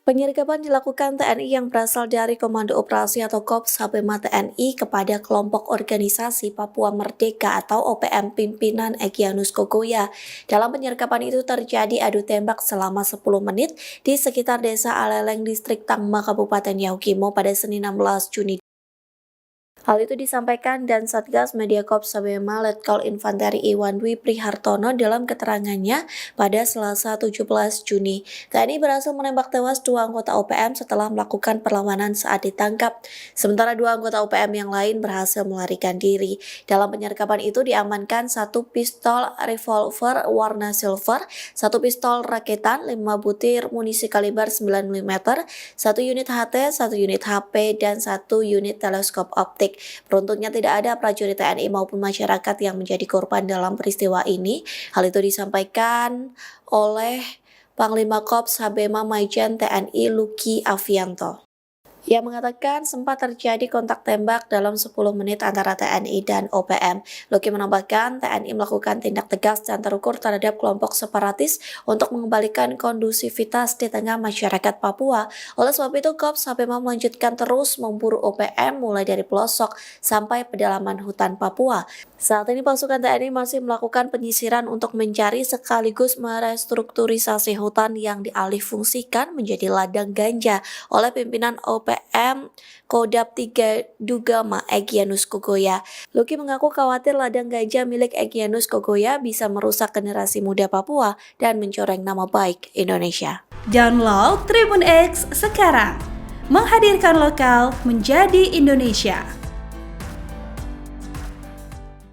Penyergapan dilakukan TNI yang berasal dari Komando Operasi atau Korps Habema TNI kepada kelompok organisasi Papua Merdeka atau OPM pimpinan Egyanus Kogoya. Dalam penyergapan itu terjadi adu tembak selama 10 menit di sekitar desa Aleleng, Distrik Tangma, Kabupaten Yaukimo pada Senin 16 Juni. Hal itu disampaikan dan Satgas Media Korps Habema Letkol Infanteri Iwan Dwi Prihartono dalam keterangannya pada Selasa 17 Juni. TNI berhasil menembak tewas 2 anggota OPM setelah melakukan perlawanan saat ditangkap. Sementara 2 anggota OPM yang lain berhasil melarikan diri. Dalam penyergapan itu diamankan 1 pistol revolver warna silver, 1 pistol raketan, 5 butir munisi kaliber 9 mm, 1 unit HT, 1 unit HP, dan 1 unit teleskop optik. Beruntungnya tidak ada prajurit TNI maupun masyarakat yang menjadi korban dalam peristiwa ini. Hal itu disampaikan oleh Panglima Korps Habema Maijen TNI Luki Avianto. Ia mengatakan sempat terjadi kontak tembak dalam 10 menit antara TNI dan OPM. Luki menambahkan TNI melakukan tindak tegas dan terukur terhadap kelompok separatis untuk mengembalikan kondusivitas di tengah masyarakat Papua. Oleh sebab itu, Korps Habema melanjutkan terus memburu OPM mulai dari pelosok sampai pedalaman hutan Papua. Saat ini pasukan TNI masih melakukan penyisiran untuk mencari sekaligus merestrukturisasi hutan yang dialihfungsikan menjadi ladang ganja oleh pimpinan OPM Kodam 3 Dugama Egyanus Kogoya. Luki mengaku khawatir ladang ganja milik Egyanus Kogoya bisa merusak generasi muda Papua dan mencoreng nama baik Indonesia. Download Tribun X sekarang, menghadirkan lokal menjadi Indonesia.